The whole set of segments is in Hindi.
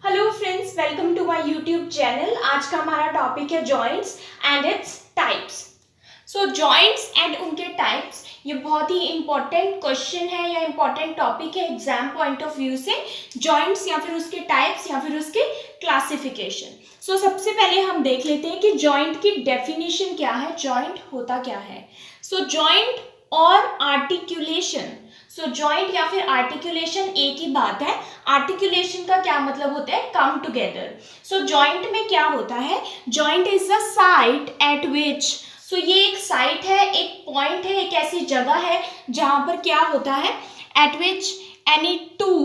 Hello friends, welcome to my YouTube channel. आज का हमारा टॉपिक है joints and its types. So joints and उनके टाइप्स, ये बहुत ही इंपॉर्टेंट क्वेश्चन है या इंपॉर्टेंट टॉपिक है एग्जाम पॉइंट ऑफ व्यू से। जॉइंट्स या फिर उसके टाइप्स या फिर उसके क्लासिफिकेशन। सो सबसे पहले हम देख लेते हैं कि जॉइंट की डेफिनेशन क्या है, जॉइंट होता क्या है। सो जॉइंट और आर्टिकुलेशन, सो जॉइंट या फिर आर्टिकुलेशन एक ही बात है। आर्टिकुलेशन का क्या मतलब होता है, कम टुगेदर। सो जॉइंट में क्या होता है, joint is the site at which, so ये एक साइट है, एक पॉइंट है, एक ऐसी जगह है जहां पर क्या होता है, eight which any two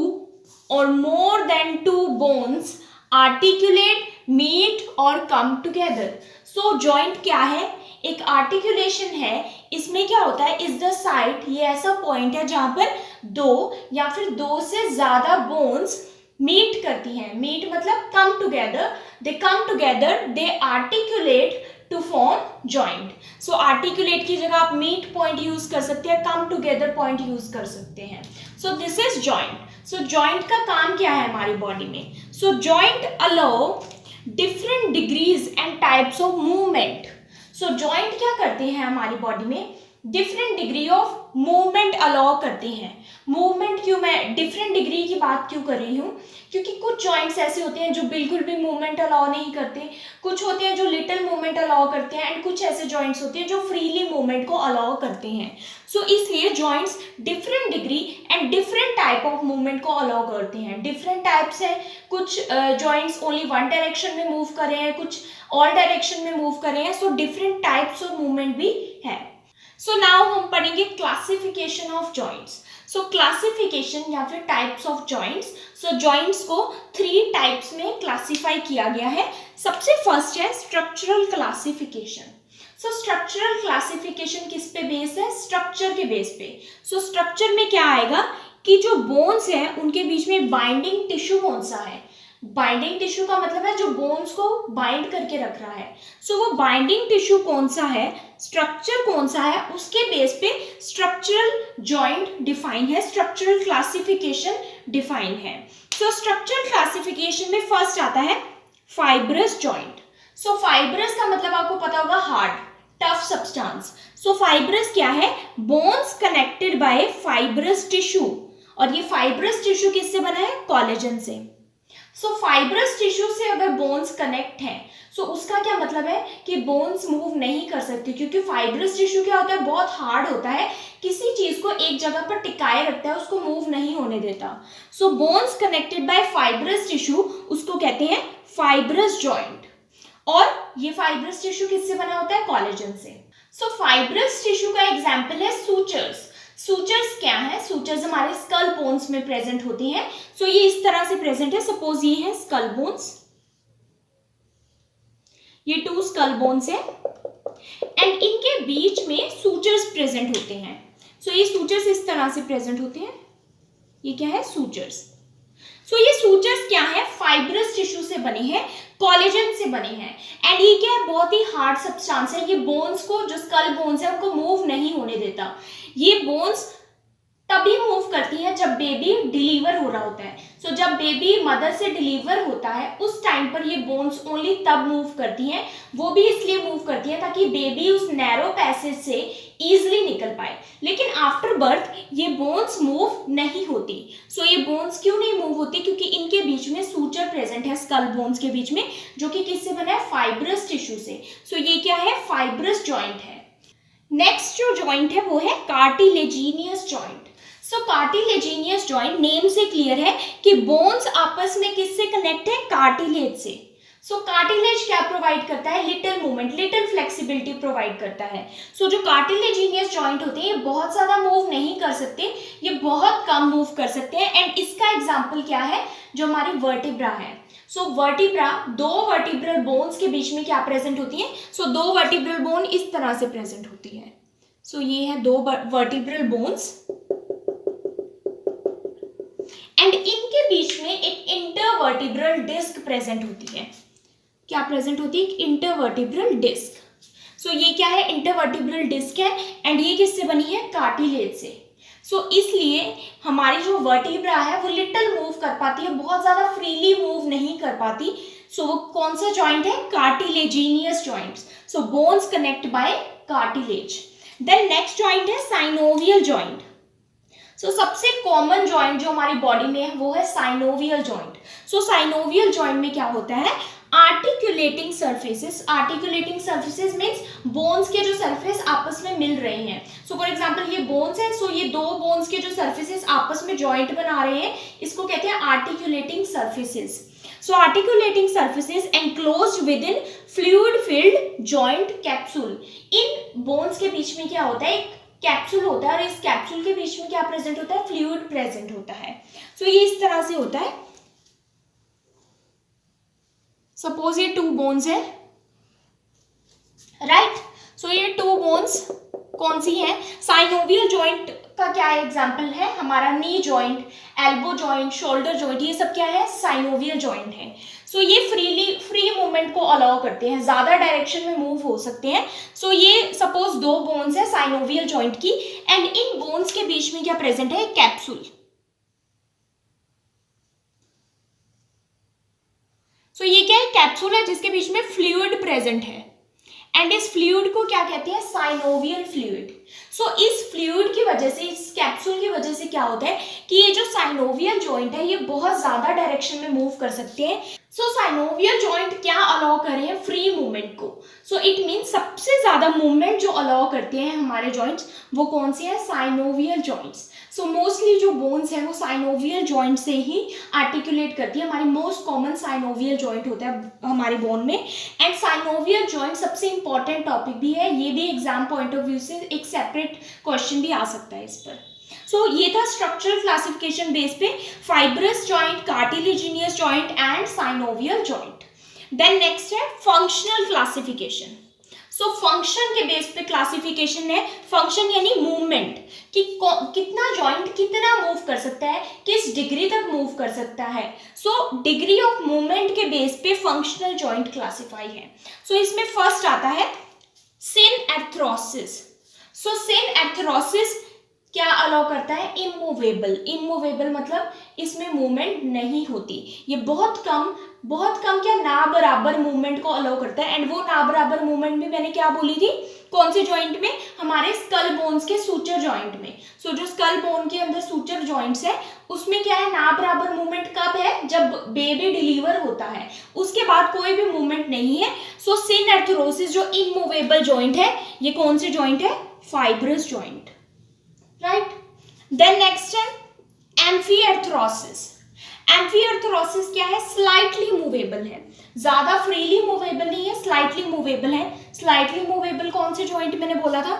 or more than two bones articulate, meet or come together. So joint क्या है, एक आर्टिकुलेशन है। इसमें क्या होता है, इज द साइट, ये ऐसा पॉइंट है जहां पर दो या फिर दो से ज्यादा बोन्स मीट करती हैं। मीट मतलब come together, they come together, they articulate to form joint. So articulate की जगह आप मीट पॉइंट यूज कर सकते हैं, कम टुगेदर पॉइंट यूज कर सकते हैं। So this is joint. So joint का काम क्या है हमारी बॉडी में। So joint allow different degrees and types of movement. So joint क्या करते हैं हमारी बॉडी में, different degree of movement allow करते हैं। मूवमेंट क्यों, मैं डिफरेंट डिग्री की बात क्यों कर रही हूँ, क्योंकि कुछ जॉइंट्स ऐसे होते हैं जो बिल्कुल भी मूवमेंट अलाउ नहीं करते, कुछ होते हैं जो लिटिल मूवमेंट अलाउ करते हैं, एंड कुछ ऐसे जॉइंट्स होते हैं जो फ्रीली मूवमेंट को अलाउ करते हैं। सो इसलिए joints different degree and different type of movement को अलाउ करते हैं। डिफरेंट टाइप्स हैं, कुछ जॉइंट्स ओनली वन डायरेक्शन में मूव कर रहे हैं, कुछ ऑल डायरेक्शन में मूव कर रहे हैं। So different types of movement भी है। सो नाउ हम पढ़ेंगे classification of joints. So classification या फिर types of joints. So joints को 3 टाइप्स में क्लासिफाई किया गया है। सबसे फर्स्ट है स्ट्रक्चरल क्लासिफिकेशन। सो स्ट्रक्चरल क्लासिफिकेशन किस पे बेस है, स्ट्रक्चर के बेस पे। सो स्ट्रक्चर में क्या आएगा कि जो बोन्स हैं उनके बीच में बाइंडिंग टिश्यू कौन सा है। बाइंडिंग टिश्यू का मतलब है जो बोन्स को बाइंड करके रख रहा है। सो वो बाइंडिंग टिश्यू कौन सा है, स्ट्रक्चर कौन सा है, उसके बेस पे स्ट्रक्चरल जॉइंट डिफाइन है, स्ट्रक्चरल क्लासिफिकेशन डिफाइन है। सो स्ट्रक्चरल क्लासिफिकेशन में फर्स्ट आता है फाइब्रस जॉइंट। सो फाइब्रस का मतलब आपको पता होगा हार्ड, टफ सब्सटेंस। सो फाइब्रस क्या है, bones connected by fibrous tissue, और ये फाइब्रस टिश्यू किससे बना है, कोलेजन से। सो फाइब्रस टिश्यू से अगर बोन्स कनेक्ट हैं, सो उसका क्या मतलब है कि बोन्स मूव नहीं कर सकती, क्योंकि फाइब्रस टिश्यू क्या होता है, बहुत हार्ड होता है, किसी चीज को एक जगह पर टिकाए रखता है, उसको मूव नहीं होने देता। So bones connected by fibrous tissue, उसको कहते हैं फाइब्रस जॉइंट। और ये फाइब्रस टिश्यू किससे बना होता है, कोलेजन से। सो फाइब्रस टिश्यू का एग्जाम्पल है सूचर्स। सूचर्स क्या है, सूचर्स हमारे स्कल बोन्स में प्रेजेंट होती हैं। सो ये इस तरह से प्रेजेंट है, सपोज ये है स्कल बोन्स, ये 2 स्कल बोन्स है, एंड इनके बीच में सूचर्स प्रेजेंट होते हैं। सो ये सूचर्स इस तरह से प्रेजेंट होते हैं, ये क्या है, सूचर्स। सो ये सूचर्स क्या है, फाइब्रस टिश्यू से बने हैं, कोलेजन से बने हैं, एंड ये क्या है, बहुत ही हार्ड सब्सटेंस है। ये बोन्स को, जो स्कल बोन्स है, उनको मूव नहीं होने देता। ये बोन्स तभी मूव करती है जब बेबी डिलीवर हो रहा होता है। सो जब बेबी मदर से डिलीवर होता है उस टाइम पर ये बोन्स ओनली तब मूव करती हैं। वो भी इसलिए मूव करती है ताकि बेबी उस नैरो पैसेज से इजीली निकल पाए। लेकिन आफ्टर बर्थ ये बोन्स मूव नहीं होती। सो ये बोन्स क्यों नहीं मूव होती, क्योंकि इनके बीच में सूचर प्रेजेंट है, स्कल बोन्स के बीच में, जो कि किससे बना है, फाइब्रस टिश्यू से। सो ये क्या है, फाइब्रस जॉइंट है। नेक्स्ट जो जॉइंट है वो है कार्टिलेजिनियस जॉइंट। सो कार्टिलेजिनियस जॉइंट नेम से क्लियर है कि बोन्स आपस में किससे कनेक्ट है, कार्टिलेज से। सो कार्टिलेज क्या प्रोवाइड करता है, little movement, little flexibility provide करता है। सो जो कार्टिलेजिनियस जॉइंट होते हैं ये बहुत ज्यादा मूव नहीं कर सकते, ये बहुत कम मूव कर सकते हैं। एंड इसका एग्जाम्पल क्या है, जो हमारी वर्टिब्रा है। सो वर्टिब्रा, 2 वर्टिब्रल बोन्स के बीच में क्या प्रेजेंट होती है, सो 2 वर्टिब्रल बोन इस तरह से प्रेजेंट होती है। सो ये है 2 वर्टिब्रल बोन्स, एंड इनके बीच में एक इंटरवर्टिब्रल डिस्क प्रेजेंट होती है। क्या प्रेजेंट होती है, एक इंटरवर्टिब्रल डिस्क। सो ये क्या है, इंटरवर्टिब्रल डिस्क है, एंड ये किससे बनी है, कार्टिलेज से। सो इसलिए हमारी जो वर्टिब्रा है वो लिटिल मूव कर पाती है, बहुत ज़्यादा फ्रीली मूव नहीं कर पाती। सो वो कौन सा जॉइंट है? Cartilaginous joints. So bones connect by cartilage. Then next joint है साइनोवियल जॉइंट। सो सबसे कॉमन जॉइंट जो हमारी बॉडी में है वो है साइनोवियल जॉइंट। सो साइनोवियल जॉइंट में क्या होता है? Articulating surfaces. Articulating surfaces means bones के जो सरफेस आपस में मिल रहे हैं। सो फॉर एग्जांपल ये बोन्स है, सो ये दो बोन्स के जो सर्फेसेस आपस में जॉइंट बना रहे हैं, इसको कहते हैं articulating surfaces. So articulating surfaces enclosed with in fluid filled joint capsule. In bones के बीच में क्या होता है? एक कैप्सूल होता है, और इस कैप्सूल के बीच में क्या प्रेजेंट होता है? फ्लूइड प्रेजेंट होता है। सो ये इस तरह से होता है। सपोज ये 2 बोन्स है, राइट। सो ये 2 बोन्स कौन सी है? साइनोवियल जॉइंट का क्या एग्जांपल है? हमारा knee joint, elbow joint, shoulder joint, ये सब क्या है? साइनोवियल जॉइंट है। सो ये फ्री मूवमेंट को अलाउ करते हैं, ज्यादा डायरेक्शन में मूव हो सकते हैं। सो ये सपोज 2 बोन्स है साइनोवियल जॉइंट की, एंड इन बोन्स के बीच में क्या प्रेजेंट है? कैप्सूल। सो ये क्या है? कैप्सूल है जिसके बीच में फ्लूइड प्रेजेंट है, एंड इस फ्लूइड को क्या कहते हैं? Synovial fluid. सो इस फ्लूइड की वजह से, इस कैप्सूल की वजह से क्या होता है कि ये जो साइनोवियल जॉइंट है ये बहुत ज्यादा डायरेक्शन में मूव कर सकते हैं। सो साइनोवियल जॉइंट क्या अलाउ कर रहे हैं? फ्री मूवमेंट को। सो इट मीन्स सबसे ज्यादा मूवमेंट जो अलाउ करते हैं हमारे जॉइंट्स, वो कौन से हैं? Synovial joints. सो मोस्टली जो बोन्स है वो साइनोवियल जॉइंट से ही आर्टिकुलेट करती है। हमारी मोस्ट कॉमन साइनोवियल जॉइंट होता है हमारी बोन में। एंड साइनोवियल जॉइंट सबसे इंपॉर्टेंट टॉपिक भी है, ये भी एग्जाम पॉइंट ऑफ व्यू से एक सेपरेट क्वेश्चन भी आ सकता है इस पर। सो ये था स्ट्रक्चरल क्लासिफिकेशन बेस पे fibrous joint, cartilaginous joint and synovial joint. Then next है फंक्शनल क्लासिफिकेशन। सो फंक्शन के बेस पे क्लासिफिकेशन है। फंक्शन यानी मूवमेंट, कि कितना जॉइंट कितना मूव कर सकता है, किस डिग्री तक मूव कर सकता है। सो डिग्री ऑफ मूवमेंट के बेस पे फंक्शनल जॉइंट क्लासिफाई है। सो इसमें फर्स्ट आता है सिनएर्थ्रोसिस। सो सिनएर्थ्रोसिस क्या अलाउ करता है? इमूवेबल। इमूवेबल मतलब इसमें मूवमेंट नहीं होती, ये बहुत कम क्या ना बराबर मूवमेंट को अलाउ करता है। एंड वो ना बराबर मूवमेंट भी मैंने क्या बोली थी? कौन से जॉइंट में? हमारे स्कल बोन्स के सूचर जॉइंट में। सो जो स्कल बोन के अंदर सूचर जॉइंट्स है उसमें क्या है? ना बराबर मूवमेंट कब है? जब बेबी डिलीवर होता है, उसके बाद कोई भी मूवमेंट नहीं है। सो सिनएर्थ्रोसिस जो इमूवेबल जॉइंट है, ये कौन से जॉइंट है? Fibrous joint, right. Then next है एम्फीआर्थ्रोसिस। एम्फीआर्थ्रोसिस क्या है? स्लाइटली मूवेबल है, ज्यादा फ्रीली मूवेबल नहीं है, स्लाइटली मूवेबल है। स्लाइटली मूवेबल कौन से जॉइंट मैंने बोला था?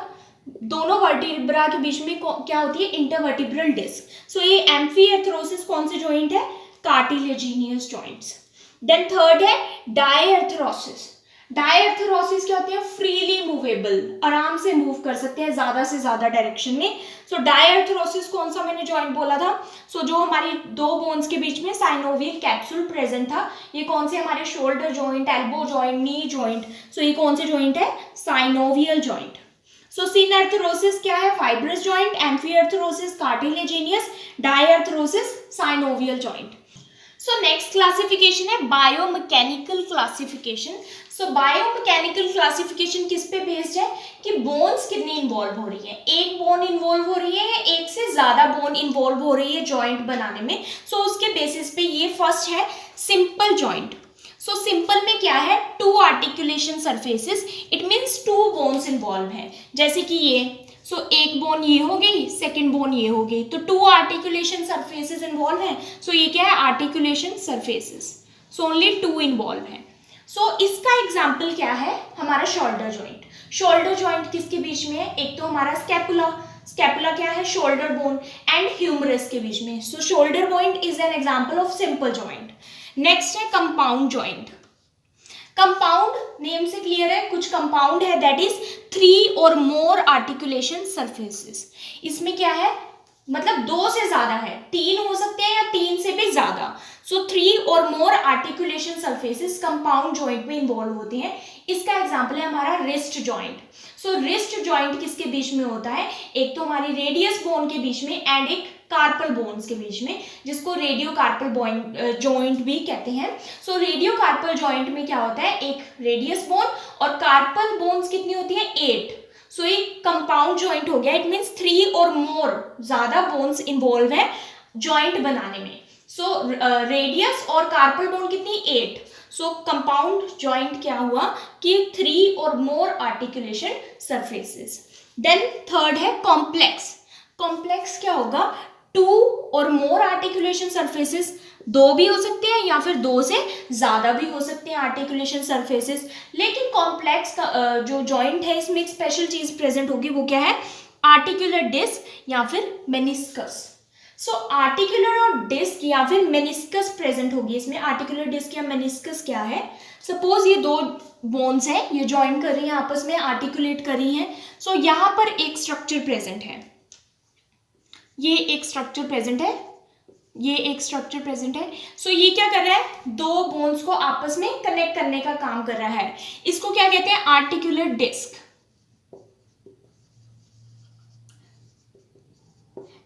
दोनों वर्टिब्रा के बीच में क्या होती है? Intervertebral disc. सो ये एम्फीआर्थ्रोसिस कौन से जॉइंट है? Cartilaginous joints. देन थर्ड है डायआर्थ्रोसिस। डायआर्थ्रोसिस क्या होती है? फ्रीली मूवेबल, आराम से मूव कर सकते हैं ज्यादा से ज्यादा डायरेक्शन में। सो डायआर्थ्रोसिस कौन सा मैंने जॉइंट बोला था? सो जो हमारी 2 बोन्स के बीच में साइनोवियल कैप्सूल प्रेजेंट था, ये कौन से? हमारे shoulder joint, elbow joint, knee joint. So ये कौन से जॉइंट है? Synovial joint. सो सिनएर्थ्रोसिस क्या है? Fibrous joint. Amphiarthrosis cartilaginous. Diarthrosis synovial joint. So next classification है biomechanical classification. So biomechanical classification किस पे बेस्ड है? कि बोन्स कितनी इन्वॉल्व हो रही है, एक बोन इन्वॉल्व हो रही है या एक से ज्यादा बोन इन्वॉल्व हो रही है जॉइंट बनाने में। सो उसके बेसिस पे ये फर्स्ट है सिंपल जॉइंट। सो सिंपल में क्या है? 2 articulation surfaces, it means 2 bones involve है। जैसे कि ये, सो एक बोन ये हो गई, सेकेंड बोन ये हो गई, तो 2 आर्टिकुलेशन सरफेसेस इन्वॉल्व है। सो ये क्या है? Articulation surfaces. So only 2 involve है। सो इसका एग्जाम्पल क्या है? हमारा शोल्डर जॉइंट। शोल्डर जॉइंट किसके बीच में है? एक तो हमारा स्कैपुला। स्कैपुला क्या है? शोल्डर बोन एंड ह्यूमरस के बीच में। So shoulder joint is an example of simple joint. Next है कंपाउंड जॉइंट। कंपाउंड नेम से क्लियर है, कुछ कंपाउंड है दैट इज 3 और मोर आर्टिकुलेशन सरफेसेस। इसमें क्या है? मतलब 2 से ज्यादा है, 3 हो सकते हैं या 3 से भी ज्यादा। सो 3 और मोर आर्टिकुलेशन सरफेसेस कंपाउंड जॉइंट में इन्वॉल्व होते हैं। इसका एग्जांपल है हमारा रिस्ट जॉइंट। सो रिस्ट जॉइंट किसके बीच में होता है? एक तो हमारी रेडियस बोन के बीच में एंड एक कार्पल बोन्स के बीच में, जिसको रेडियो कार्पल जॉइंट भी कहते हैं। सो रेडियो कार्पल जॉइंट में क्या होता है? एक रेडियस बोन और कार्पल बोन्स कितनी होती है? 8। सो ये कंपाउंड जॉइंट हो गया। इट मीन्स 3 और मोर, ज्यादा बोन्स इन्वॉल्व है जॉइंट बनाने में। सो रेडियस और कार्पल बोन कितनी? 8। सो कंपाउंड जॉइंट क्या हुआ कि 3 और मोर आर्टिकुलेशन सरफेसेस। देन थर्ड है कॉम्प्लेक्स। कॉम्प्लेक्स क्या होगा? 2 और मोर आर्टिकुलेशन सरफेसेस, 2 भी हो सकते हैं या फिर 2 से ज्यादा भी हो सकते हैं आर्टिकुलेशन सरफेसेस। लेकिन कॉम्प्लेक्स का जो जॉइंट है इसमें एक स्पेशल चीज प्रेजेंट होगी, वो क्या है? आर्टिकुलर डिस्क या फिर मेनिस्कस। सो आर्टिकुलर और डिस्क या फिर मेनिस्कस प्रेजेंट होगी इसमें। आर्टिकुलर डिस्क या मेनिस्कस क्या है? सपोज ये 2 बोन्स है, ये ज्वाइन कर रही है आपस में, आर्टिकुलेट कर रही है। सो यहाँ पर एक स्ट्रक्चर प्रेजेंट है, ये एक स्ट्रक्चर प्रेजेंट है, ये एक स्ट्रक्चर प्रेजेंट है। सो ये क्या कर रहा है? 2 बोन्स को आपस में कनेक्ट करने का काम कर रहा है। इसको क्या कहते हैं? Articular disc.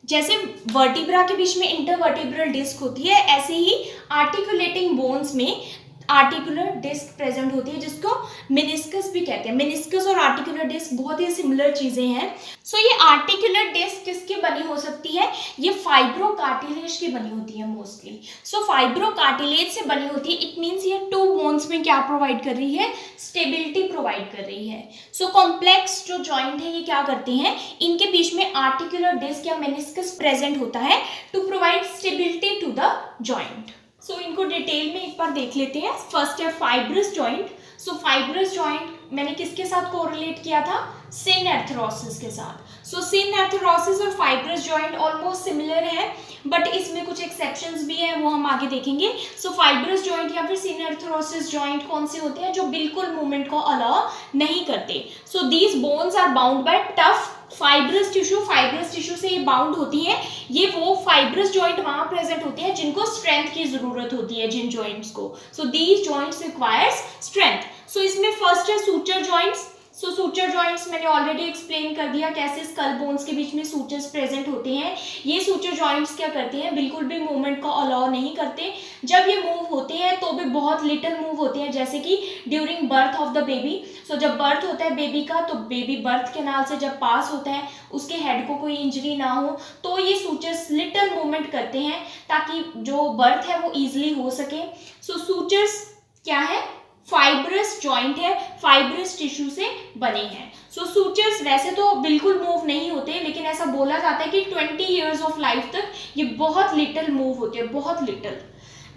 जैसे वर्टिब्रा के बीच में इंटरवर्टिब्रल डिस्क होती है, ऐसे ही आर्टिकुलेटिंग बोन्स में आर्टिकुलर डिस्क प्रेजेंट होती है, जिसको मेनिस्कस भी कहते हैं। मेनिस्कस और आर्टिकुलर डिस्क बहुत ही सिमिलर चीजें हैं। सो ये आर्टिकुलर डिस्क किसकी बनी हो सकती है? ये फाइब्रोकार्टिलेज की बनी होती है मोस्टली। सो फाइब्रोकार्टिलेज से बनी होती है। इट मीन्स ये 2 बोन्स में क्या प्रोवाइड कर रही है? स्टेबिलिटी प्रोवाइड कर रही है। सो कॉम्प्लेक्स जो जॉइंट है ये क्या करते हैं? इनके बीच में आर्टिकुलर डिस्क या मेनिस्कस प्रेजेंट होता है to provide stability to the joint. So इनको डिटेल में एक बार देख लेते हैं। फर्स्ट है फाइब्रस जॉइंट। सो फाइब्रस जॉइंट मैंने किसके साथ कोरिलेट किया था? सिनएर्थरोसिस के साथ। सो सिनएर्थरोसिस और फाइब्रस जॉइंट ऑलमोस्ट सिमिलर है, बट इसमें कुछ एक्सेप्शंस भी हैं, वो हम आगे देखेंगे। सो फाइब्रस जॉइंट या फिर सिनएर्थरोसिस जॉइंट कौन से होते हैं? जो बिल्कुल मूवमेंट को अलाउ नहीं करते। So these bones are bound by tough fibrous tissue. Fibrous tissue से ये बाउंड होती है। ये वो फाइब्रस जॉइंट वहां प्रेजेंट होते हैं जिनको स्ट्रेंथ की जरूरत होती है, जिन जॉइंट्स को। So these joints requires strength. So इसमें फर्स्ट है suture joints. So suture joints मैंने ऑलरेडी एक्सप्लेन कर दिया कैसे स्कल बोन्स के बीच में सूचर्स प्रेजेंट होते हैं। ये सूचर जॉइंट्स क्या करते हैं? बिल्कुल भी मूवमेंट को अलाउ नहीं करते। जब ये मूव होते हैं तो भी बहुत लिटिल मूव होते हैं, जैसे कि during birth of the baby. So जब बर्थ होता है बेबी का, तो बेबी बर्थ कैनाल से जब पास होता है, उसके हेड को कोई इंजरी ना हो, तो ये सूचर्स लिटिल मूवमेंट करते हैं ताकि जो बर्थ है वो ईजिली हो सके। सो सूचर्स क्या है? फाइब्रस जॉइंट है, फाइब्रस टिश्यू से बने हैं। सो सूचर्स वैसे तो बिल्कुल मूव नहीं होते, लेकिन ऐसा बोला जाता है कि 20 ईयर्स ऑफ लाइफ तक ये बहुत लिटिल मूव होते हैं, बहुत लिटिल।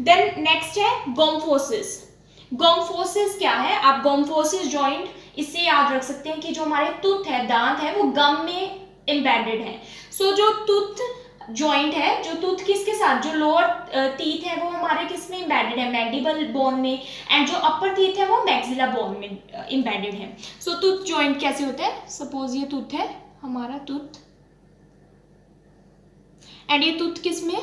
देन नेक्स्ट है गोम्फोसिस। गोम्फोसिस क्या है? आप गोम्फोसिस जॉइंट इससे याद रख सकते हैं कि जो हमारे टूथ है, दांत है, वो गम में एम्बेडेड है। सो जो टूथ जॉइंट है, जो टूथ किसके साथ, जो लोअर टीथ है वो हमारे किस में एम्बेडेड है? मैंडिबल बोन में। एंड जो अपर टीथ है वो मैक्सिला बोन में एम्बेडेड है। सो टूथ जॉइंट कैसे होता है? सपोज ये टूथ है हमारा, टूथ, एंड ये टूथ किस में?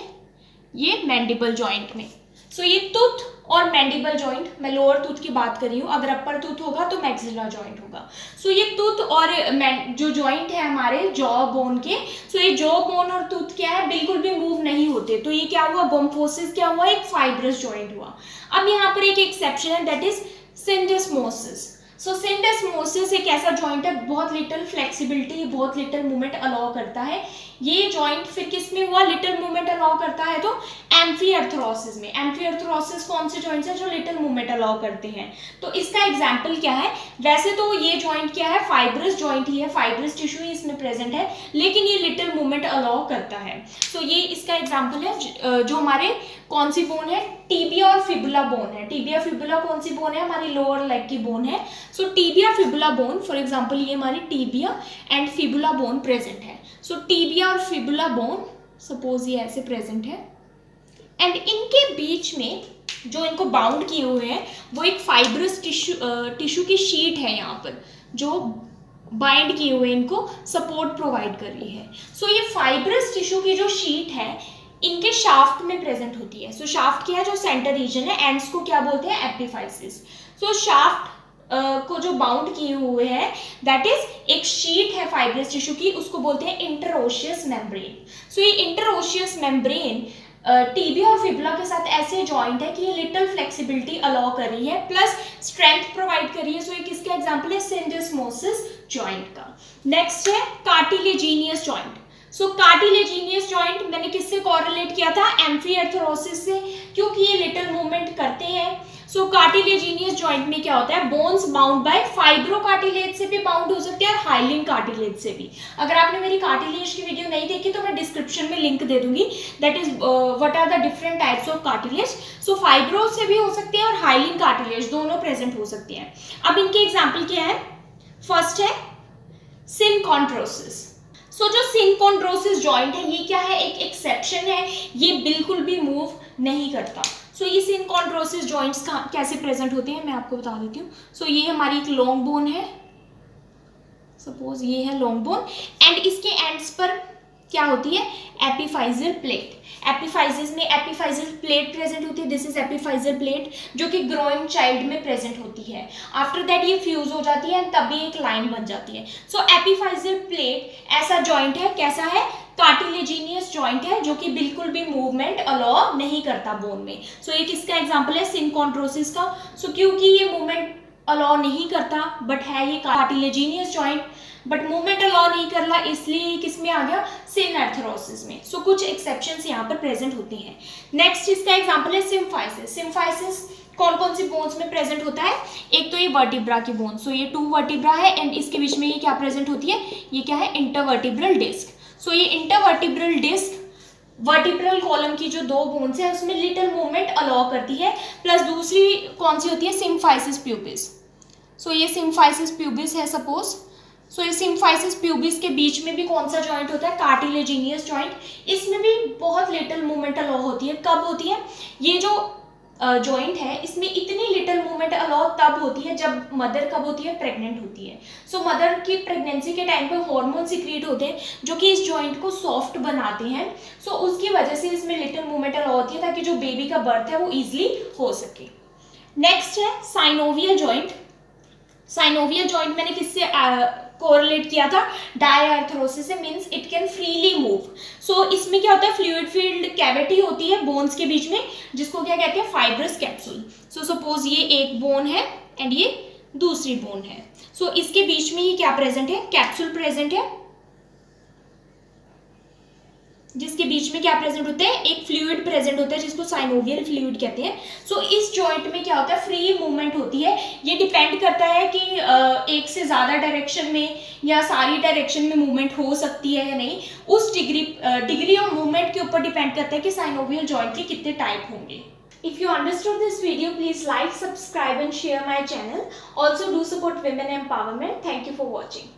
ये मैंडिबल जॉइंट में। सो ये टूथ और मैंडिबल जॉइंट, मैं लोअर टूथ की बात कर रही हूँ, अगर अपर टूथ होगा तो मैक्सिला जॉइंट होगा। सो ये टूथ और जो जॉइंट है हमारे जॉ बोन के, सो ये जॉ बोन और टूथ क्या है? बिल्कुल भी मूव नहीं होते। तो ये क्या हुआ? गोम्फोसिस क्या हुआ? एक फाइब्रस जॉइंट हुआ। अब यहाँ पर एक एक्सेप्शन है, दैट इज सिंडेस्मोसिस। सो सिंडेस्मोसिस एक ऐसा जॉइंट है, बहुत लिटिल फ्लेक्सिबिलिटी, बहुत लिटिल मूवमेंट अलाउ करता है। ये जॉइंट फिर किस में हुआ? लिटिल मूवमेंट अलाउ करता है तो एम्फीअर्थरोसिस में। एम्फीअर्थरोसिस कौन से जॉइंट्स है जो लिटिल मूवमेंट अलाउ करते हैं? तो इसका एग्जांपल क्या है? वैसे तो ये जॉइंट क्या है? फाइब्रस जॉइंट ही है, फाइब्रस टिश्यू ही इसमें प्रेजेंट है, लेकिन ये लिटिल मूवमेंट अलाउ करता है। सो ये इसका एग्जाम्पल है। जो हमारे कौन सी बोन है? टीबिया और फिबुला बोन है। टीबिया फिबुला कौन सी बोन है? हमारी लोअर लेग की बोन है। So tibia fibula bone, for example ये हमारी tibia and fibula bone present है। सो टीबिया और फिबुला बोन सपोज ये ऐसे प्रेजेंट है, एंड इनके बीच में जो इनको बाउंड किए हुए हैं वो एक फाइब्रस टिश्यू की शीट है यहाँ पर, जो बाइंड किए हुए इनको सपोर्ट प्रोवाइड कर रही है। सो ये फाइब्रस टिश्यू की जो शीट है इनके शाफ्ट में प्रेजेंट होती है। सो शाफ्ट क्या है, जो सेंटर रीजन है, एंड्स को क्या बोलते हैं, एपिफाइसिस। सो शाफ्ट को जो बाउंड किए हुए हैं दैट इज एक शीट है फाइब्रस टिश्यू की, उसको बोलते हैं इंटरओशियस मेम्ब्रेन। सो ये इंटरओशियस मेम्ब्रेन टीबिया और फिबुला के साथ ऐसे जॉइंट है कि ये लिटिल फ्लेक्सिबिलिटी अलाउ कर रही है प्लस स्ट्रेंथ प्रोवाइड कर रही है। सो ये किसका एग्जांपल है, सिंडेस्मोसिस जॉइंट का। नेक्स्ट है कार्टिलेजिनियस जॉइंट। सो कार्टिलेजिनियस जॉइंट मैंने किससे कोरिलेट किया था, एम्फीआर्थरोसिस से, क्योंकि ये लिटिल मूवमेंट करते हैं। सो कार्टिलेजिनियस जॉइंट में क्या होता है, बोन्स बाउंड बाय फाइब्रोकार्टिलेज से भी बाउंड हो सकते हैं और हाइलिन कार्टिलेज से भी। अगर आपने मेरी कार्टिलेज की वीडियो नहीं देखी तो मैं डिस्क्रिप्शन में लिंक दे दूंगी, that is what are the different types of cartilage. So fibro से भी हो सकते हैं और हाइलिन कार्टिलेज, दोनों प्रेजेंट हो सकते हैं। अब इनके एग्जाम्पल क्या है, फर्स्ट है सिनकॉन्ड्रोसिस। सो जो सिनकॉन्ड्रोसिस जॉइंट है ये क्या है, एक एक्सेप्शन है, ये बिल्कुल भी मूव नहीं करता। सो ये सिनकॉन्ड्रोसिस जॉइंट्स कैसे प्रेजेंट होते हैं मैं आपको बता देती हूँ। सो ये हमारी एक लॉन्ग बोन है, सपोज ये है लॉन्ग बोन, एंड इसके एंड्स पर क्या होती है, एपिफाइजल प्लेट। एपिफाइजिस में एपिफाइजल प्लेट प्रेजेंट होती है, दिस इज एपिफाइजल प्लेट, जो कि ग्रोइंग चाइल्ड में प्रेजेंट होती है। आफ्टर दैट ये फ्यूज हो जाती है, तभी एक लाइन बन जाती है। सो एपिफाइजल प्लेट ऐसा जॉइंट है, कैसा है, कार्टिलेजिनियस जॉइंट है, जो कि बिल्कुल भी मूवमेंट अलाउ नहीं करता बोन में। सो ये किसका एग्जांपल है, सिनकॉन्ड्रोसिस का। सो क्योंकि ये मूवमेंट अलाउ नहीं करता बट है ये cartilaginous joint, but movement allow नहीं कर रहा, इसलिए किस में आ गया, सिनएर्थरोसिस में। सो कुछ एक्सेप्शंस यहाँ पर प्रेजेंट होते हैं। नेक्स्ट इसका एग्जांपल है सिम्फाइसिस। सिम्फाइसिस कौन कौन सी बोन्स में प्रेजेंट होता है, एक तो ये वर्टिब्रा की बोन, सो ये 2 वर्टिब्रा है एंड इसके बीच में ये क्या प्रेजेंट होती है, ये क्या है, इंटरवर्टिब्रल डिस्क। सो ये इंटरवर्टिब्रल डिस्क वर्टिब्रल कॉलम की जो 2 बोन्स है उसमें लिटिल मूवमेंट अलाउ करती है, प्लस दूसरी कौन सी होती है, सिम्फाइसिस प्यूबिस। सो ये सिम्फाइसिस प्यूबिस है सपोज। सो ये सिम्फाइसिस प्यूबिस के बीच में भी कौन सा जॉइंट होता है, कार्टिलेजिनियस जॉइंट। इसमें भी बहुत लिटिल मूवमेंट अलाउ होती है, कब होती है, ये जो जॉइंट है इसमें इतनी लिटिल मूवमेंट अलाउ तब होती है जब मदर कब होती है, प्रेग्नेंट होती है। सो मदर की प्रेगनेंसी के टाइम पे हार्मोन सिक्रीट होते हैं जो कि इस जॉइंट को सॉफ्ट बनाते हैं। सो उसकी वजह से इसमें लिटिल मूवमेंट अलाउ होती है ताकि जो बेबी का बर्थ है वो ईजिली हो सके। नेक्स्ट है साइनोवियल जॉइंट। साइनोवियल जॉइंट मैंने किससे कोरिलेट किया था, डायआर्थरोसिस से, means it can freely move. So इसमें क्या होता है, फ्लूइड फील्ड कैविटी होती है बोन्स के बीच में, जिसको क्या कहते हैं, फाइब्रस कैप्सूल। सो सपोज ये एक बोन है एंड ये दूसरी बोन है। सो इसके बीच में ये क्या प्रेजेंट है, कैप्सूल प्रेजेंट है, जिसके बीच में क्या प्रेजेंट होता है, एक फ्लूइड प्रेजेंट होता है जिसको साइनोवियल फ्लूइड कहते हैं। सो इस जॉइंट में क्या होता है, फ्री मूवमेंट होती है। ये डिपेंड करता है कि एक से ज़्यादा डायरेक्शन में या सारी डायरेक्शन में मूवमेंट हो सकती है या नहीं, उस डिग्री ऑफ मूवमेंट के ऊपर डिपेंड करता है कि साइनोवियल जॉइंट के कितने टाइप होंगे। If you understood this video, please like, subscribe and share my channel. Also do support women empowerment. Thank you for watching.